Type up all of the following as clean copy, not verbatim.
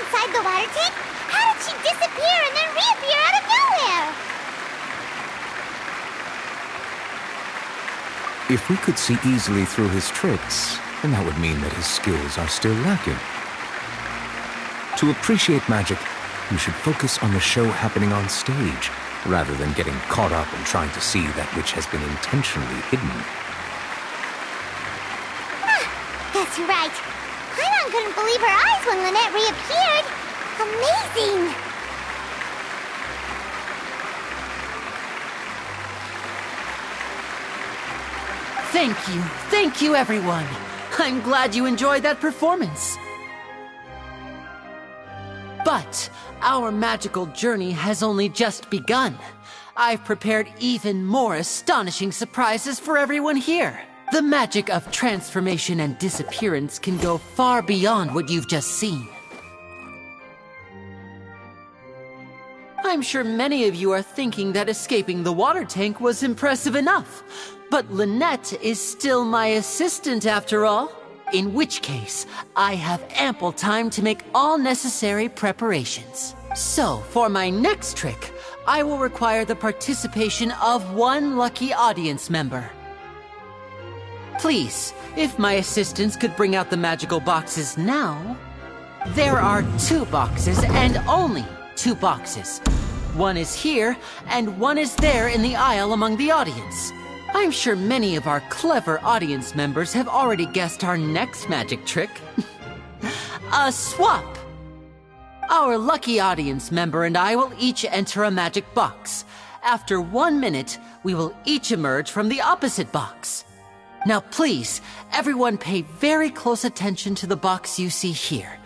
inside the water tank? How did she disappear and then reappear out of nowhere? If we could see easily through his tricks, then that would mean that his skills are still lacking. To appreciate magic, you should focus on the show happening on stage, rather than getting caught up in trying to see that which has been intentionally hidden. That's right. Paimon couldn't believe her eyes when Lynette reappeared. Amazing! Thank you everyone. I'm glad you enjoyed that performance. But our magical journey has only just begun. I've prepared even more astonishing surprises for everyone here. The magic of transformation and disappearance can go far beyond what you've just seen. I'm sure many of you are thinking that escaping the water tank was impressive enough. But Lynette is still my assistant after all. In which case, I have ample time to make all necessary preparations. So, for my next trick, I will require the participation of one lucky audience member. Please, if my assistants could bring out the magical boxes now. There are 2 boxes and only 2 boxes. One is here and one is there in the aisle among the audience. I'm sure many of our clever audience members have already guessed our next magic trick. A swap! Our lucky audience member and I will each enter a magic box. After 1 minute, we will each emerge from the opposite box. Now please, everyone pay very close attention to the box you see here.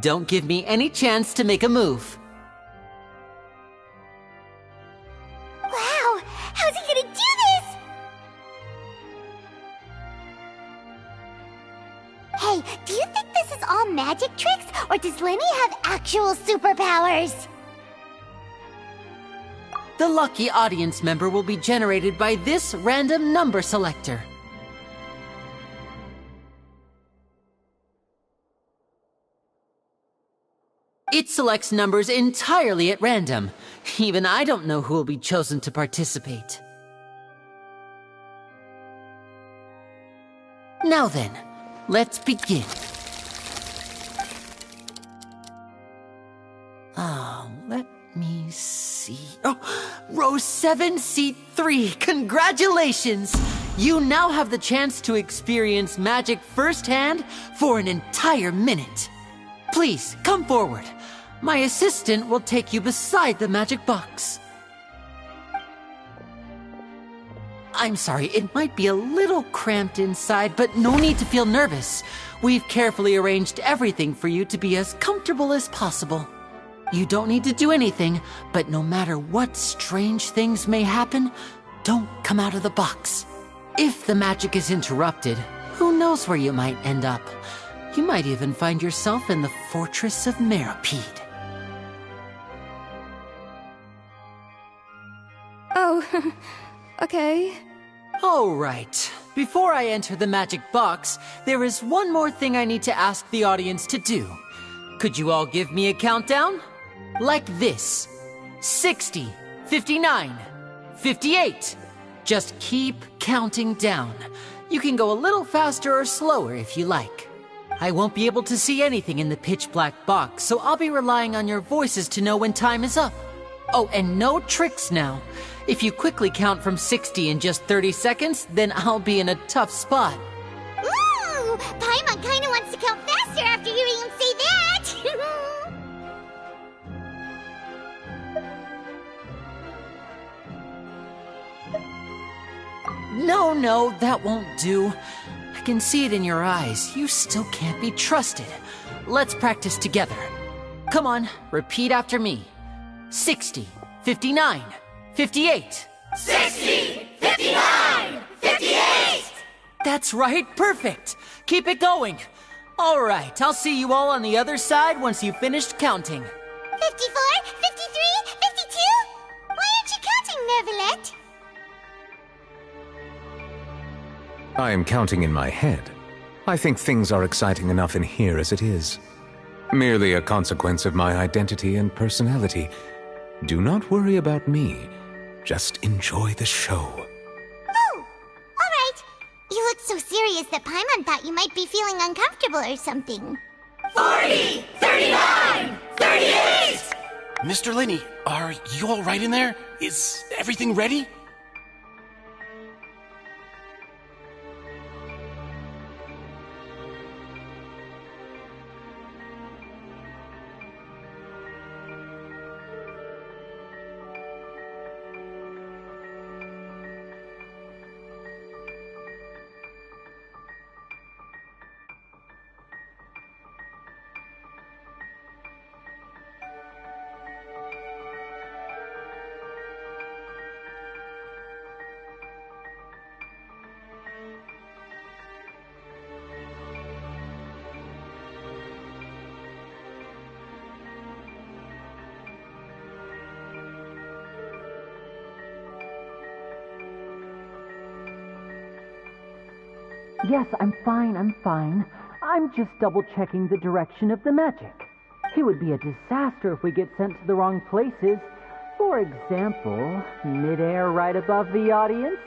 Don't give me any chance to make a move. Wow! How's he gonna do this? Hey, do you think this is all magic tricks, or does Lenny have actual superpowers? The lucky audience member will be generated by this random number selector. It selects numbers entirely at random. Even I don't know who will be chosen to participate. Now then, let's begin. Let me see. Oh, row 7, seat 3. Congratulations! You now have the chance to experience magic firsthand for an entire minute. Please, come forward. My assistant will take you beside the magic box. I'm sorry, it might be a little cramped inside, but no need to feel nervous. We've carefully arranged everything for you to be as comfortable as possible. You don't need to do anything, but no matter what strange things may happen, don't come out of the box. If the magic is interrupted, who knows where you might end up? You might even find yourself in the Fortress of Meropide. Oh, okay. All right. Before I enter the magic box, there is one more thing I need to ask the audience to do. Could you all give me a countdown? Like this. 60, 59, 58. Just keep counting down. You can go a little faster or slower if you like. I won't be able to see anything in the pitch black box, so I'll be relying on your voices to know when time is up. Oh, and no tricks now. If you quickly count from 60 in just 30 seconds, then I'll be in a tough spot. Ooh! Paimon kinda wants to count faster after hearing him say that! No, that won't do. I can see it in your eyes. You still can't be trusted. Let's practice together. Come on, repeat after me. 60, 59, 58. 60, 59, 58! That's right, perfect. Keep it going. All right, I'll see you all on the other side once you've finished counting. 54, 53, 52? Why aren't you counting, Nervalette? I am counting in my head. I think things are exciting enough in here as it is. Merely a consequence of my identity and personality. Do not worry about me. Just enjoy the show. Oh, all right. You look so serious that Paimon thought you might be feeling uncomfortable or something. 40, 39, 38! Mr. Linney, are you all right in there? Is everything ready? Yes, I'm fine. I'm just double-checking the direction of the magic. It would be a disaster if we get sent to the wrong places. For example, midair right above the audience.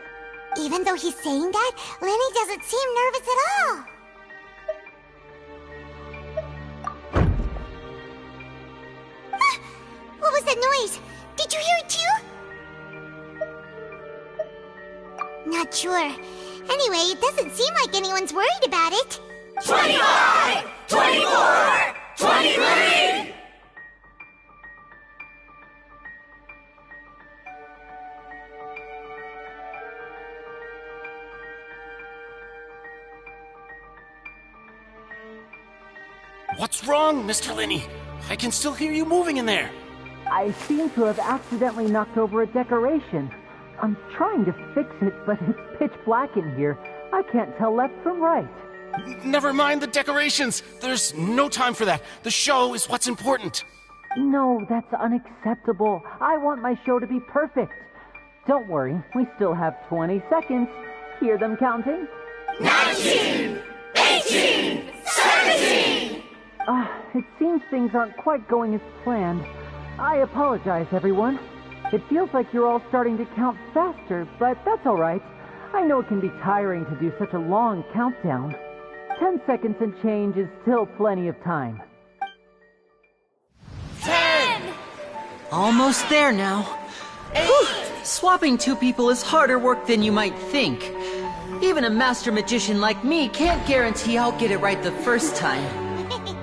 Even though he's saying that, Lenny doesn't seem nervous at all. What was that noise? Did you hear it too? Not sure. Anyway, it doesn't seem like anyone's worried about it. 25, 24, 23! What's wrong, Mr. Linney? I can still hear you moving in there. I seem to have accidentally knocked over a decoration. I'm trying to fix it, but it's pitch black in here. I can't tell left from right. Never mind the decorations. There's no time for that. The show is what's important. No, that's unacceptable. I want my show to be perfect. Don't worry, we still have 20 seconds. Hear them counting? 19, 18, 17! It seems things aren't quite going as planned. I apologize, everyone. It feels like you're all starting to count faster, but that's all right. I know it can be tiring to do such a long countdown. 10 seconds and change is still plenty of time. 10, Almost there now. 8, Swapping two people is harder work than you might think. Even a master magician like me can't guarantee I'll get it right the first time.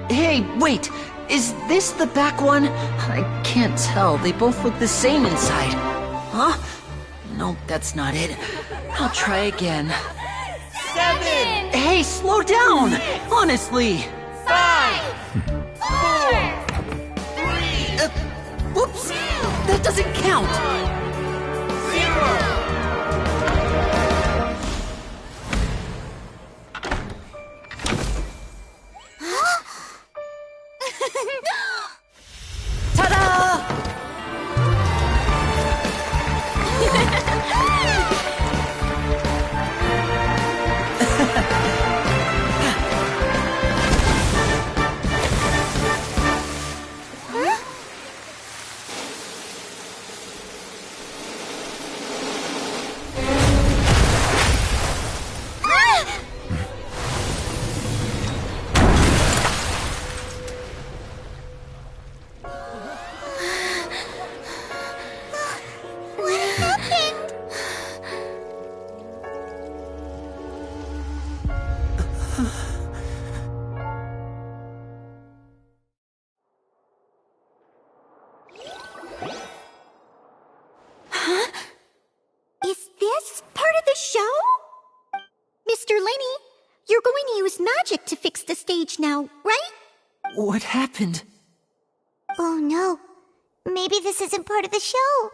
Hey, wait! Is this the back one? I can't tell. They both look the same inside. Huh? Nope, that's not it. I'll try again. 7, Hey, slow down! Honestly! 5, 4, 3, Whoops! That doesn't count! 0. Ta-da! What happened? Is this part of the show? Mr. Lenny, you're going to use magic to fix the stage now, right? What happened? Oh no. Maybe this isn't part of the show.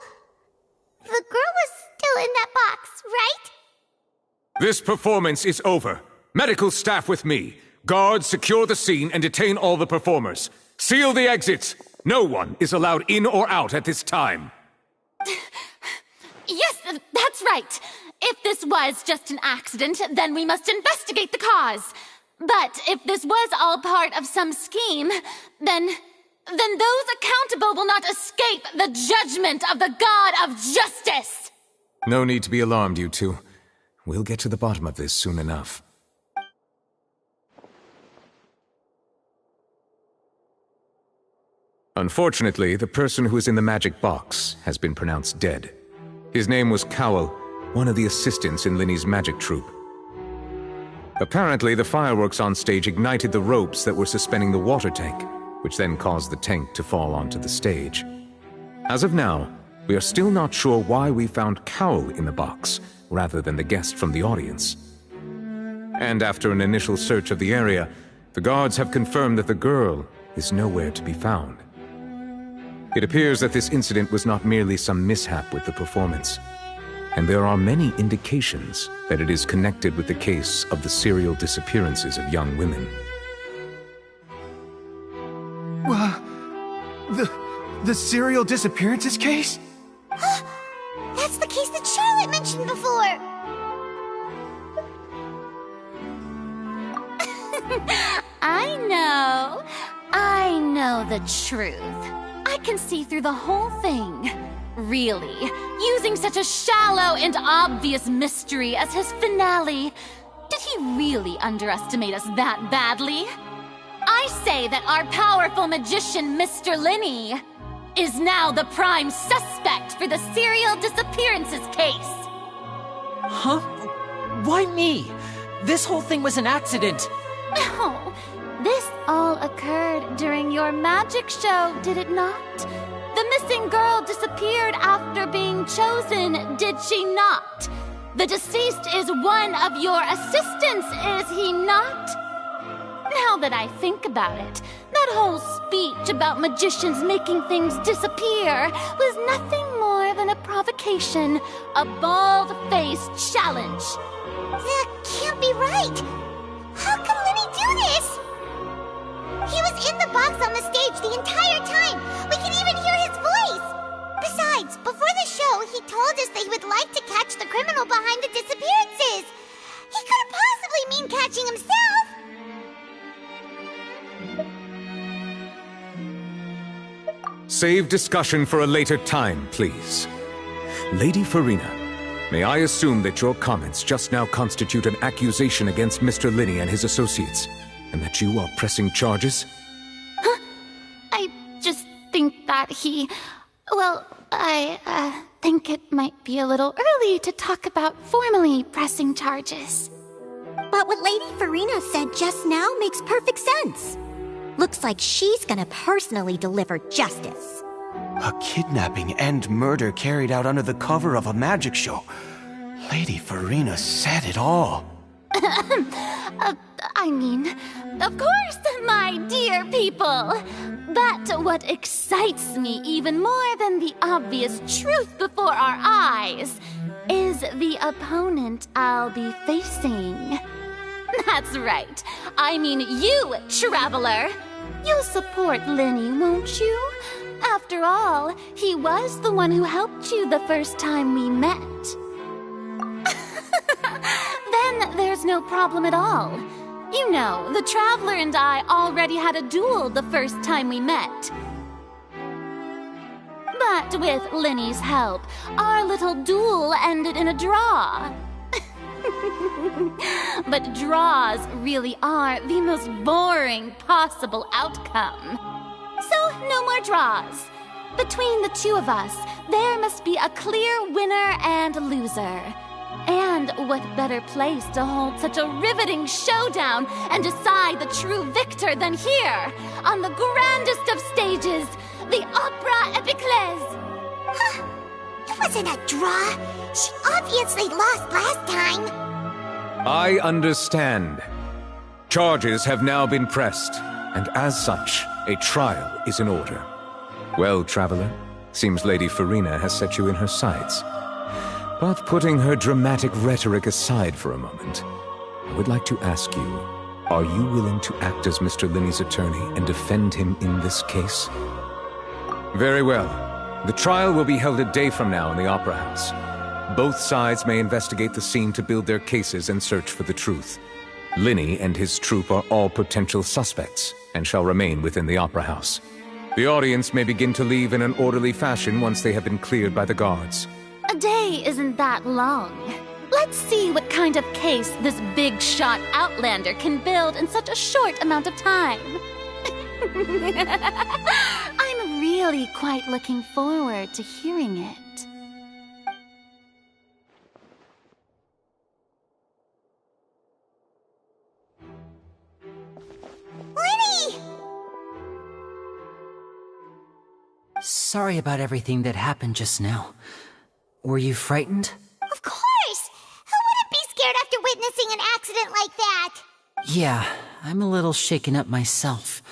The girl was still in that box, right? This performance is over. Medical staff with me. Guards, secure the scene and detain all the performers. Seal the exits. No one is allowed in or out at this time. Yes, that's right. If this was just an accident, then we must investigate the cause. But if this was all part of some scheme, then those accountable will not escape the judgment of the God of Justice! No need to be alarmed, you two. We'll get to the bottom of this soon enough. Unfortunately, the person who is in the magic box has been pronounced dead. His name was Cowell, one of the assistants in Linny's magic troupe. Apparently, the fireworks on stage ignited the ropes that were suspending the water tank, which then caused the tank to fall onto the stage. As of now, we are still not sure why we found Cowell in the box, rather than the guest from the audience. And after an initial search of the area, the guards have confirmed that the girl is nowhere to be found. It appears that this incident was not merely some mishap with the performance, and there are many indications that it is connected with the case of the serial disappearances of young women. The serial disappearances case? That's the case that Charlotte mentioned before! I know the truth. I can see through the whole thing. Really, using such a shallow and obvious mystery as his finale, did he really underestimate us that badly? I say that our powerful magician, Mr. Linny, is now the prime suspect for the serial disappearances case. Huh? Why me? This whole thing was an accident. No, this all occurred during your magic show, did it not? The missing girl disappeared after being chosen, did she not? The deceased is one of your assistants, is he not? Now that I think about it, that whole speech about magicians making things disappear was nothing more than a provocation, a bald-faced challenge. That can't be right! How can Linny do this? He was in the box on the stage the entire time! We can even hear his voice! Besides, before the show, he told us that he would like to catch the criminal behind the disappearances! He couldn't possibly mean catching himself! Save discussion for a later time, please. Lady Farina, may I assume that your comments just now constitute an accusation against Mr. Linny and his associates, and that you are pressing charges? I just think that I think it might be a little early to talk about formally pressing charges. But what Lady Farina said just now makes perfect sense. Looks like she's gonna personally deliver justice. A kidnapping and murder carried out under the cover of a magic show. Lady Farina said it all. I mean, of course, my dear people. But what excites me even more than the obvious truth before our eyes is the opponent I'll be facing. That's right. I mean you, Traveler. You'll support Linny, won't you? After all, he was the one who helped you the first time we met. Then there's no problem at all. You know, the Traveler and I already had a duel the first time we met. But with Linny's help, our little duel ended in a draw. But draws really are the most boring possible outcome. So, no more draws. Between the two of us, there must be a clear winner and loser. And what better place to hold such a riveting showdown and decide the true victor than here, on the grandest of stages, the Opera Epiclese. It wasn't a draw. She obviously lost last time. I understand. Charges have now been pressed, and as such, a trial is in order. Well, Traveler, seems Lady Farina has set you in her sights. But putting her dramatic rhetoric aside for a moment, I would like to ask you, are you willing to act as Mr. Linny's attorney and defend him in this case? Very well. The trial will be held a day from now in the Opera House. Both sides may investigate the scene to build their cases and search for the truth. Linny and his troupe are all potential suspects and shall remain within the Opera House. The audience may begin to leave in an orderly fashion once they have been cleared by the guards. A day isn't that long. Let's see what kind of case this big shot Outlander can build in such a short amount of time. I'm really quite looking forward to hearing it. Linny! Sorry about everything that happened just now. Were you frightened? Of course! Who wouldn't be scared after witnessing an accident like that? Yeah, I'm a little shaken up myself.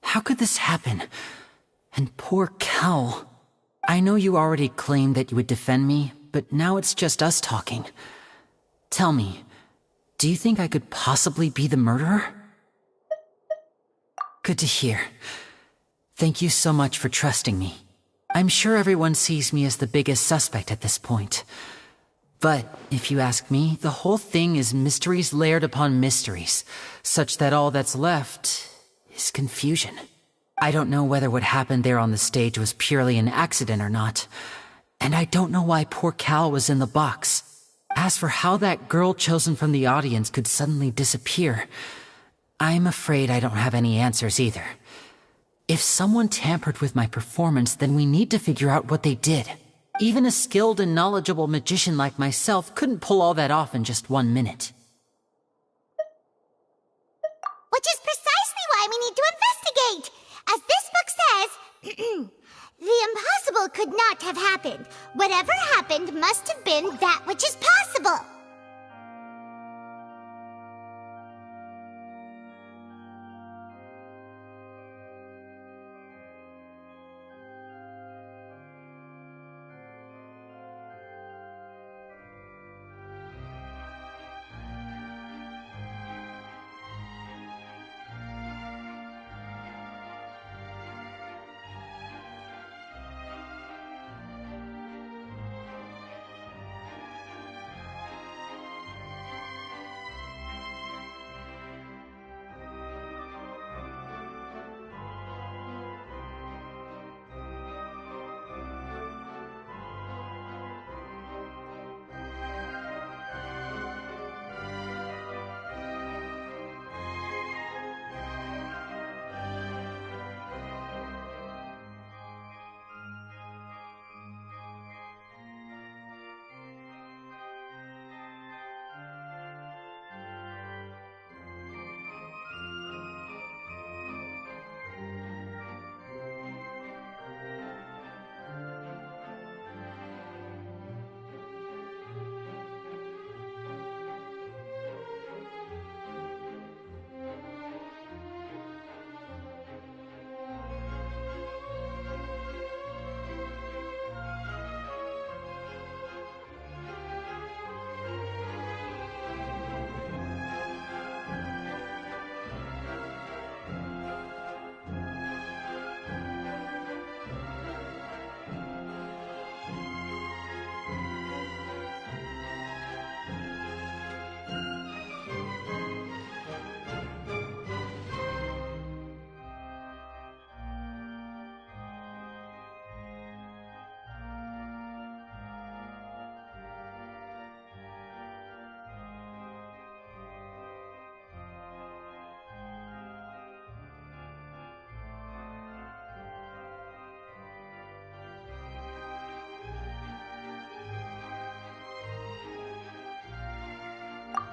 How could this happen? And poor Cal. I know you already claimed that you would defend me, but now it's just us talking. Tell me, do you think I could possibly be the murderer? Good to hear. Thank you so much for trusting me. I'm sure everyone sees me as the biggest suspect at this point. But, if you ask me, the whole thing is mysteries layered upon mysteries, such that all that's left is confusion. I don't know whether what happened there on the stage was purely an accident or not, and I don't know why poor Cal was in the box. As for how that girl chosen from the audience could suddenly disappear, I'm afraid I don't have any answers either. If someone tampered with my performance, then we need to figure out what they did. Even a skilled and knowledgeable magician like myself couldn't pull all that off in just 1 minute. Which is precisely why we need to investigate! As this book says, the impossible could not have happened. Whatever happened must have been that which is possible.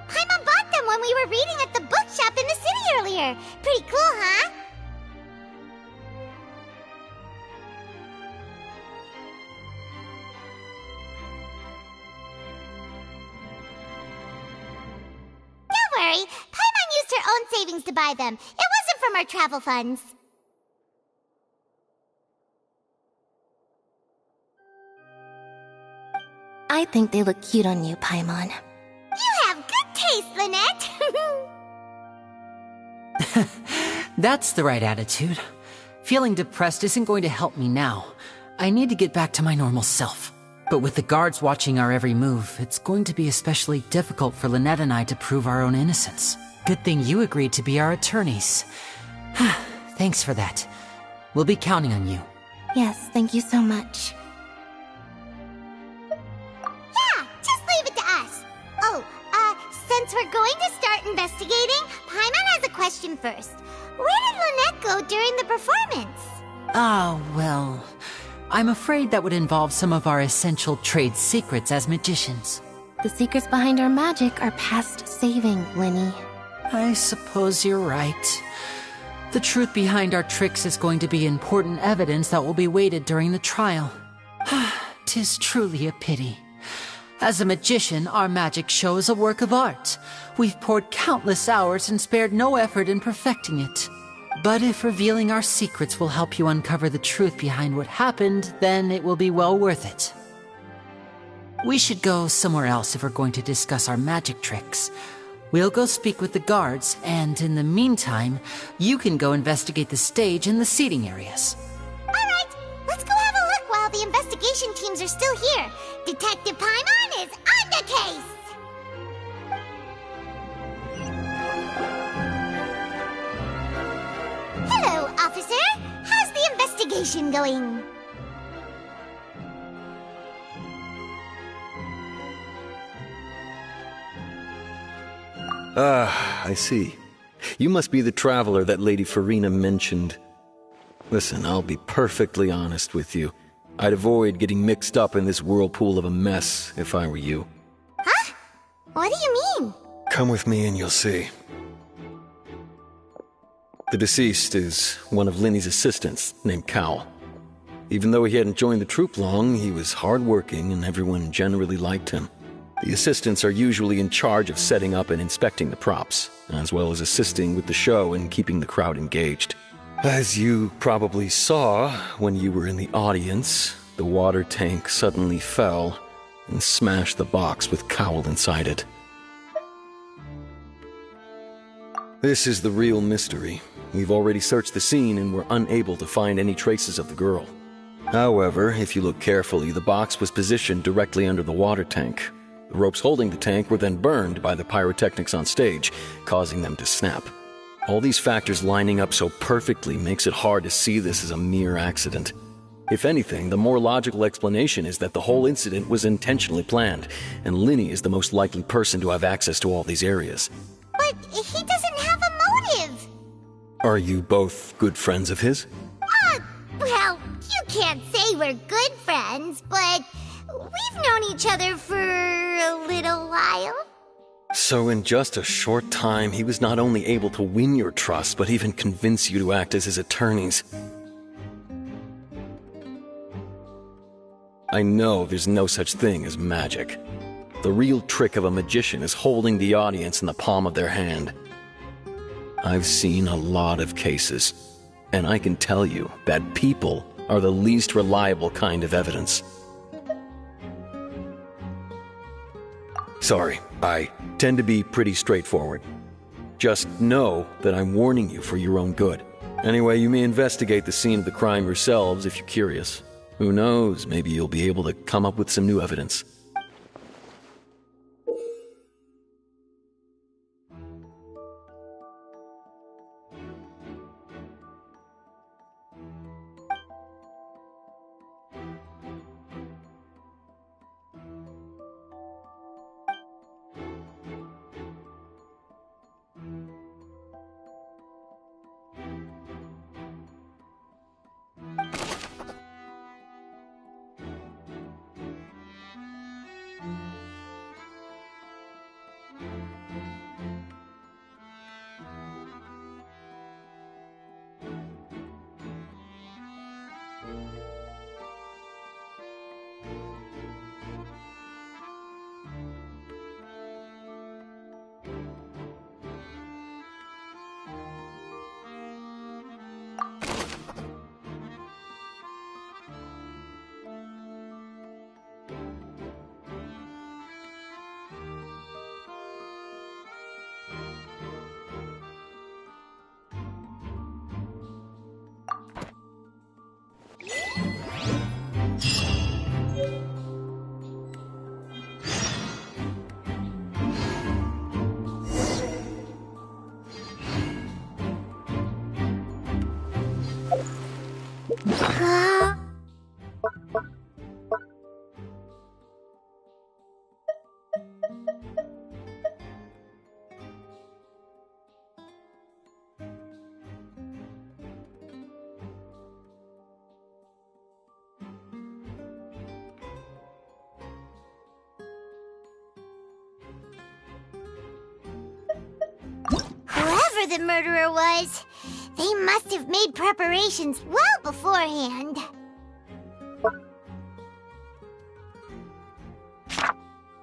Paimon bought them when we were reading at the bookshop in the city earlier. Pretty cool, huh? Don't worry, Paimon used her own savings to buy them. It wasn't from our travel funds. I think they look cute on you, Paimon. You have good taste, Lynette. That's the right attitude. Feeling depressed isn't going to help me now. I need to get back to my normal self. But with the guards watching our every move, it's going to be especially difficult for Lynette and I to prove our own innocence. Good thing you agreed to be our attorneys. Thanks for that. We'll be counting on you. Yes, thank you so much. Yeah, just leave it to us. Oh, since we're going to start investigating, Paimon has a question first. Where did Lynette go during the performance? Ah, well, I'm afraid that would involve some of our essential trade secrets as magicians. The secrets behind our magic are past saving, Lenny. I suppose you're right. The truth behind our tricks is going to be important evidence that will be weighted during the trial. 'Tis truly a pity. As a magician, our magic show is a work of art. We've poured countless hours and spared no effort in perfecting it. But if revealing our secrets will help you uncover the truth behind what happened, then it will be well worth it. We should go somewhere else if we're going to discuss our magic tricks. We'll go speak with the guards, and in the meantime, you can go investigate the stage and the seating areas. All right, let's go have a look while the investigation teams are still here. Detective Paimon is on the case! Hello, officer. How's the investigation going? I see. You must be the traveler that Lady Farina mentioned. Listen, I'll be perfectly honest with you. I'd avoid getting mixed up in this whirlpool of a mess if I were you. Huh? What do you mean? Come with me and you'll see. The deceased is one of Linny's assistants, named Cal. Even though he hadn't joined the troupe long, he was hardworking and everyone generally liked him. The assistants are usually in charge of setting up and inspecting the props, as well as assisting with the show and keeping the crowd engaged. As you probably saw when you were in the audience, the water tank suddenly fell and smashed the box with Cowl inside it. This is the real mystery. We've already searched the scene and were unable to find any traces of the girl. However, if you look carefully, the box was positioned directly under the water tank. The ropes holding the tank were then burned by the pyrotechnics on stage, causing them to snap. All these factors lining up so perfectly makes it hard to see this as a mere accident. If anything, the more logical explanation is that the whole incident was intentionally planned, and Linny is the most likely person to have access to all these areas. But he doesn't have a motive. Are you both good friends of his? Well, you can't say we're good friends, but we've known each other for a little while. So in just a short time, he was not only able to win your trust, but even convince you to act as his attorneys. I know there's no such thing as magic. The real trick of a magician is holding the audience in the palm of their hand. I've seen a lot of cases, and I can tell you that people are the least reliable kind of evidence. Sorry, I tend to be pretty straightforward. Just know that I'm warning you for your own good. Anyway, you may investigate the scene of the crime yourselves if you're curious. Who knows, maybe you'll be able to come up with some new evidence. Huh? Whoever the murderer was, they must have made preparations well beforehand.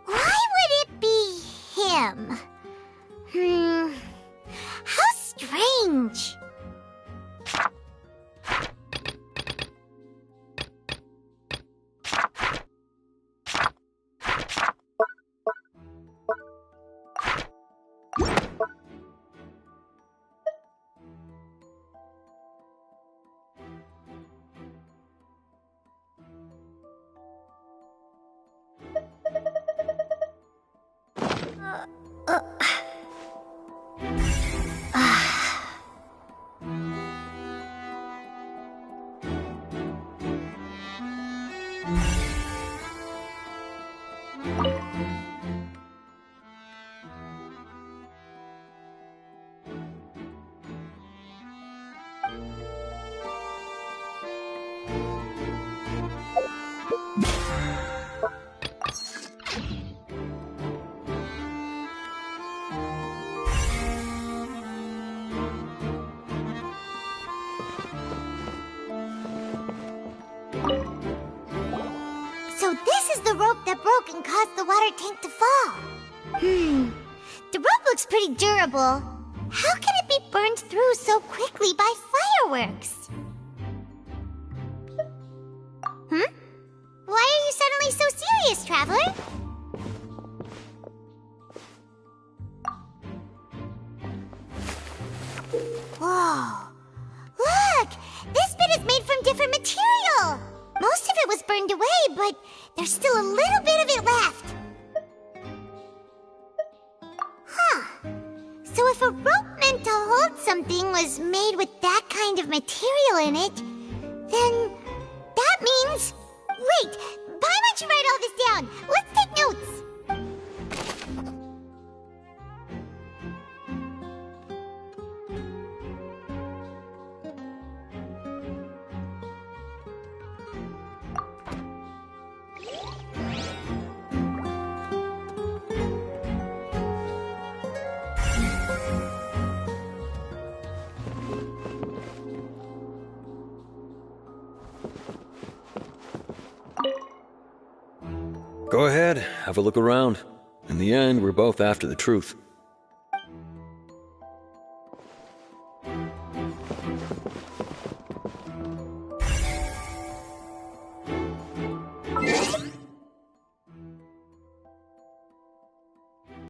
Why would it be him? How strange. So this is the rope that broke and caused the water tank to fall. The rope looks pretty durable. How can it be burned through so quickly by fireworks? Why are you suddenly so serious, Traveler? Whoa. Look! This bit is made from different material! Most of it was burned away, but there's still a little bit of it left. Huh. So if a rope meant to hold something was made with that kind of material in it, then that means... Wait! Why don't you write all this down? Let's take notes! Go ahead, have a look around. In the end, we're both after the truth.